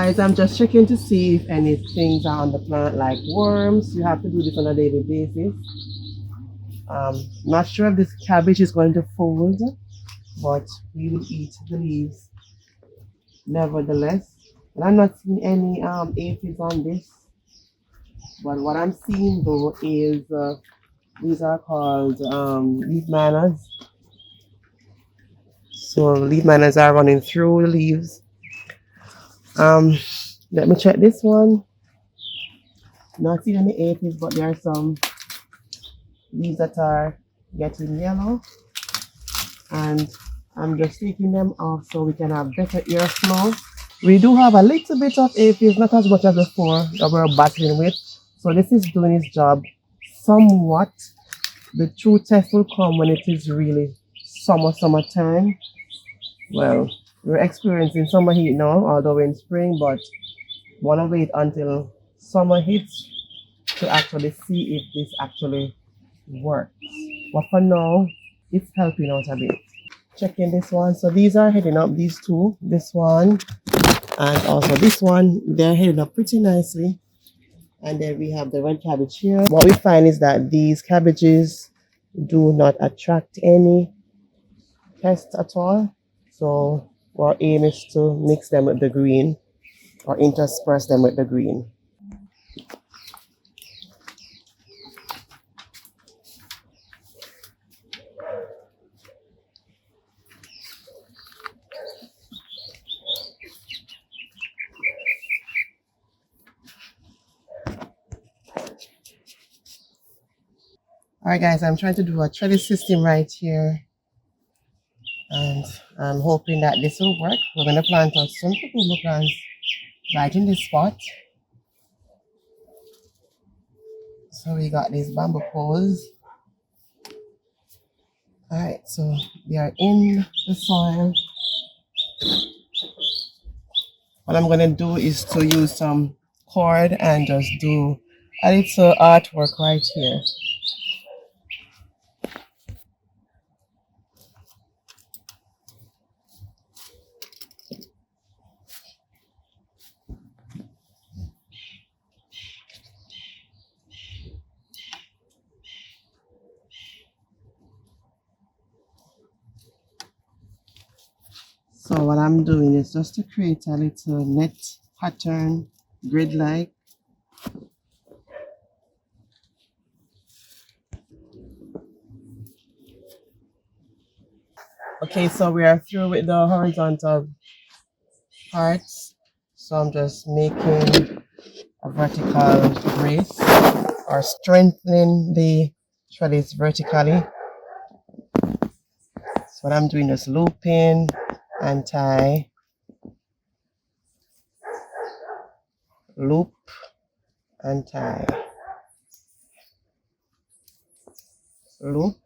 Guys, I'm just checking to see if any things are on the plant like worms. You have to do this on a daily basis. Not sure if this cabbage is going to fold, but we will eat the leaves nevertheless. And I'm not seeing any aphids on this, but what I'm seeing though is these are called leaf miners. So leaf miners are running through the leaves. Let me check this one. Not seeing any aphids, but there are some leaves that are getting yellow, and I'm just taking them off so we can have better airflow. We do have a little bit of aphids, not as much as before that we're battling with. So this is doing its job somewhat. The true test will come when it is really summertime. Well, we're experiencing summer heat now, although we're in spring, but want to wait until summer hits to actually see if this actually works. But for now, it's helping out a bit. Checking this one. So these are heading up, these two, this one and also this one. They're heading up pretty nicely. And then we have the red cabbage here. What we find is that these cabbages do not attract any pests at all. So our aim is to mix them with the green or intersperse them with the green. Alright guys, I'm trying to do a trellis system right here, and I'm hoping that this will work. We're going to plant out some cucumber plants right in this spot. So we got these bamboo poles. Alright, so they are in the soil. What I'm going to do is to use some cord and just do a little artwork right here. So what I'm doing is just to create a little net pattern, grid-like. Okay, so we are through with the horizontal parts. So I'm just making a vertical brace or strengthening the trellis vertically. So what I'm doing is looping and tie, loop and tie, loop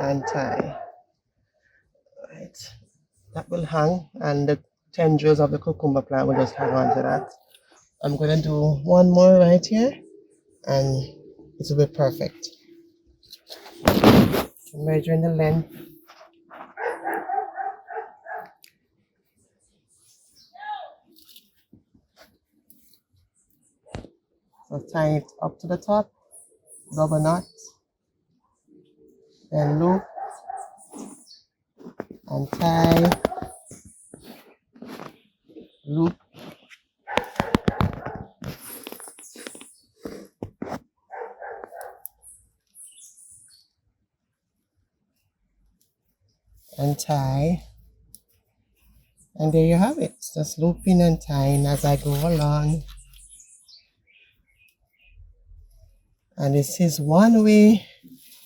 and tie. Right, that will hang, and the tendrils of the cucumber plant will just hang on to that. I'm going to do one more right here and it will be perfect. I'm measuring the length. So tie it up to the top, double knot, then loop and tie, loop, and tie. And there you have it, just looping and tying as I go along. And this is one way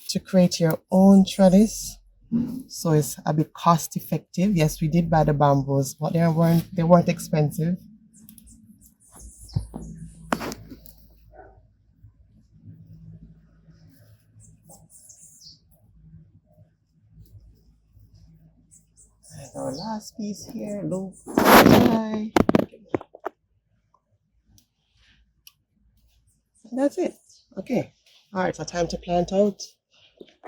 to create your own trellis. So it's a bit cost effective. Yes, we did buy the bamboos, but they weren't expensive. And our last piece here, loop, tie. And that's it. Okay. All right, so time to plant out.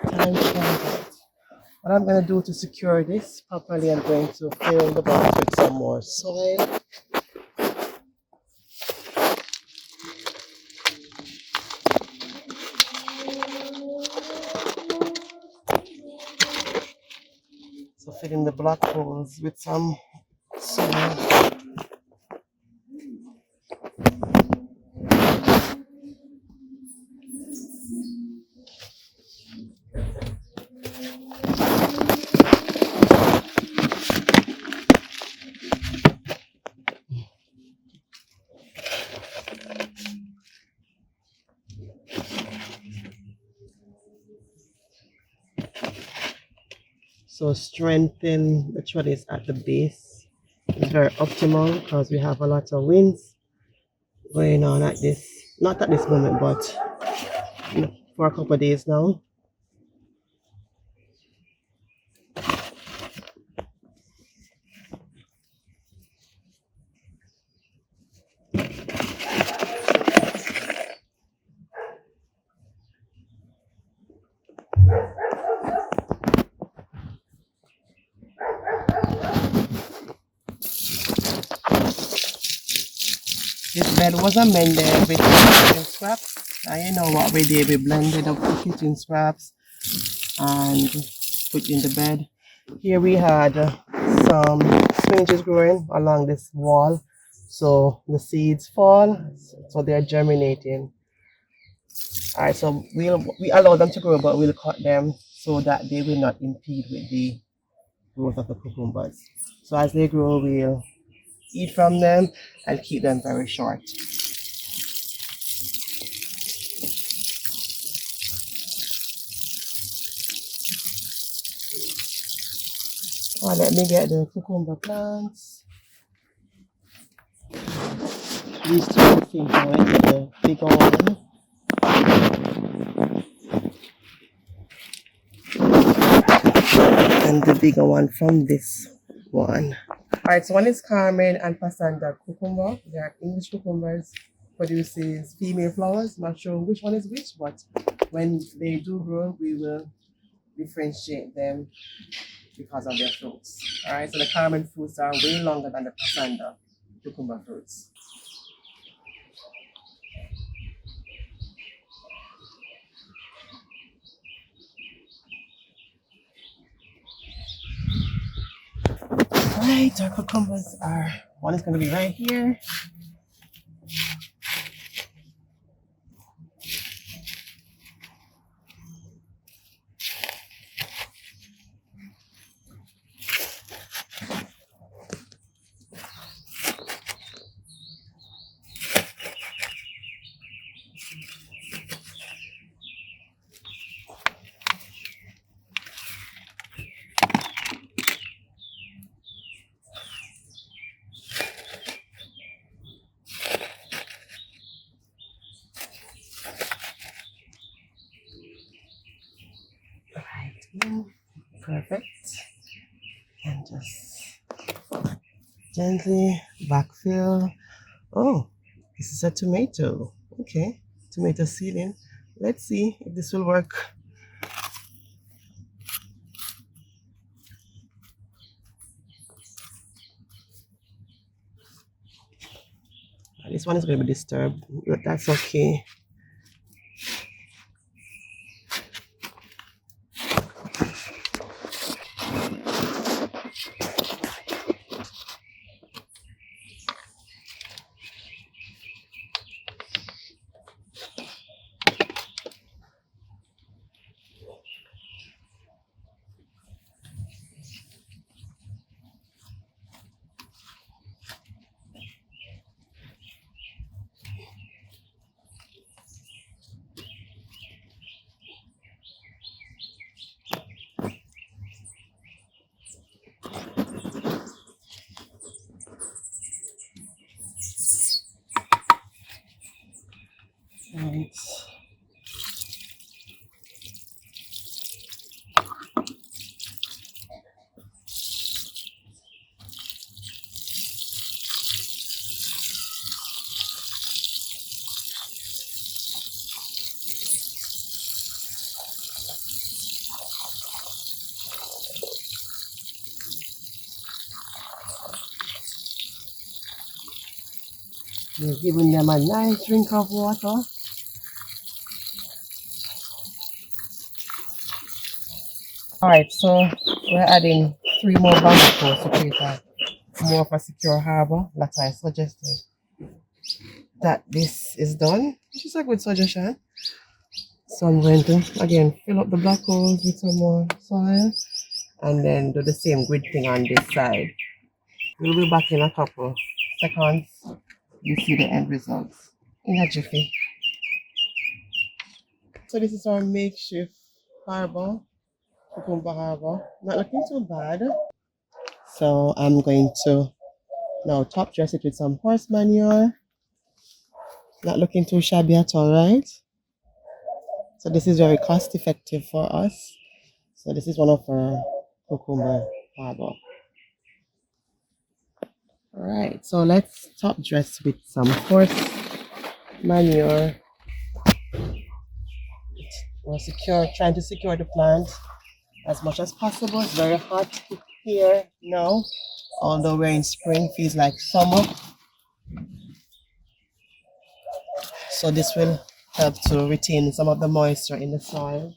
Time to plant out. What I'm going to do to secure this properly, I'm going to fill the box with some more soil. So filling the black holes with some soil. So strengthen the trellis at the base is very optimal because we have a lot of winds going on at this, not at this moment, but for a couple of days now. This bed was amended with kitchen scraps. And you know what we did? We blended up the kitchen scraps and put in the bed. Here we had some spinaches growing along this wall. So the seeds fall, so they're germinating. All right, so we allow them to grow, but we'll cut them so that they will not impede with the growth of the cucumbers. So as they grow, we'll eat from them and keep them very short. Let me get the cucumber plants. These two I think are into the bigger one. And the bigger one from this one. Alright, so one is Carmen and Passanda cucumber. They are English cucumbers, produces female flowers. Not sure which one is which, but when they do grow, we will differentiate them because of their fruits. Alright, so the Carmen fruits are way longer than the Passanda cucumber fruits. Alright, our cucumbers are, one is going to be right here. Perfect. And just gently backfill. Oh, this is a tomato. Okay, tomato seedling. Let's see if this will work. This one is going to be disturbed, but that's okay. We're giving them a nice drink of water. Alright, so we're adding 3 more bamboo to create more of a secure harbor. That's why I suggested that this is done, which is a good suggestion. So I'm going to again fill up the black holes with some more soil and then do the same grid thing on this side. We'll be back in a couple seconds. You see the end results in a jiffy. So this is our makeshift harbor, cucumber harbor. Not looking too bad. So I'm going to now top dress it with some horse manure. Not looking too shabby at all, right? So this is very cost effective for us. So this is one of our cucumber harbor. Alright, so let's top dress with some horse manure. We're trying to secure the plant as much as possible. It's very hot here now, although we're in spring, feels like summer. So this will help to retain some of the moisture in the soil.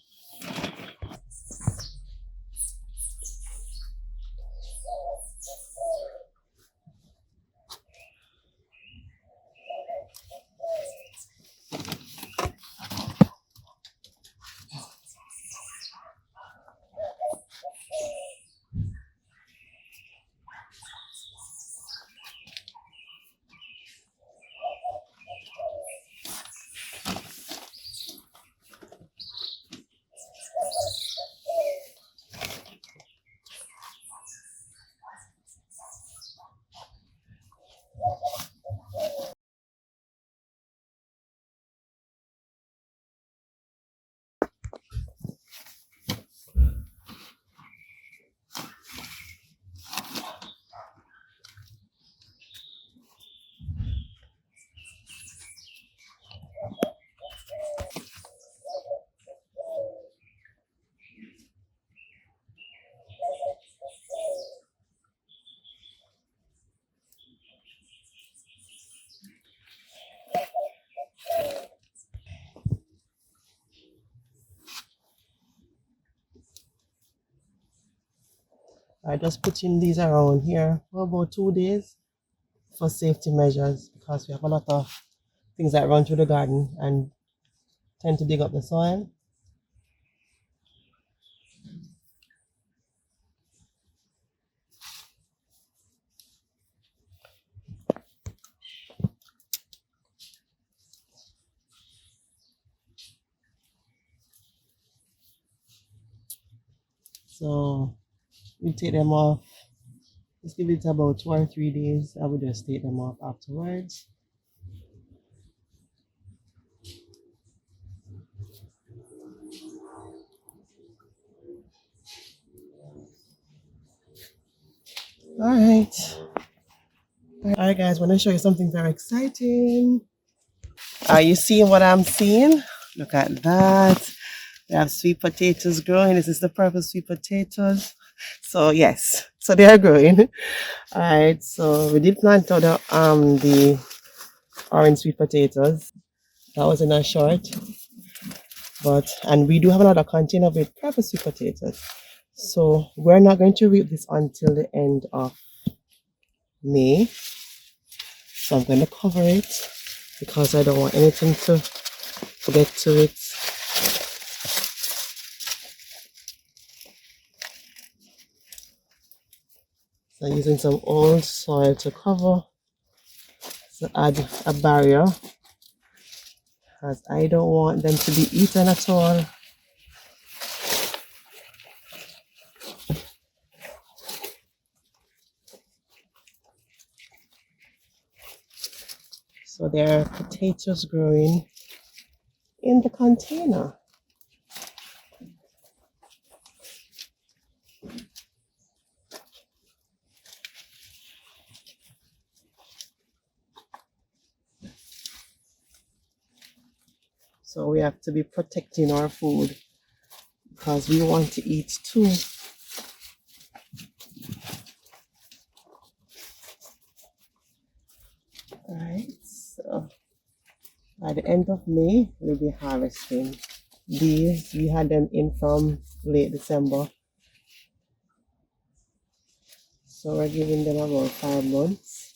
I just put in these around here for about 2 days for safety measures because we have a lot of things that run through the garden and tend to dig up the soil. So we take them off. Just give it about 2 or 3 days. I will just take them off afterwards. Alright. Alright guys, I want to show you something very exciting. Are you seeing what I'm seeing? Look at that. We have sweet potatoes growing. This is the purple sweet potatoes. So yes, so they are growing. Alright, so we did plant out the orange sweet potatoes. That was in a short. And we do have another container with purple sweet potatoes. So we're not going to reap this until the end of May. So I'm going to cover it because I don't want anything to get to it. So I'm using some old soil to cover, to add a barrier, as I don't want them to be eaten at all. So there are potatoes growing in the container. So we have to be protecting our food because we want to eat too. Right. So by the end of May, we'll be harvesting these. We had them in from late December. So we're giving them about 5 months.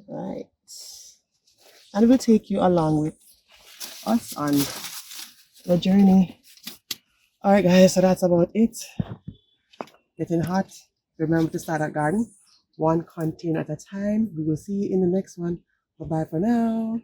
Right. And we'll take you along with us on the journey. Alright guys, so that's about it. Getting hot. Remember to start a garden one container at a time. We will see you in the next one. Bye bye for now.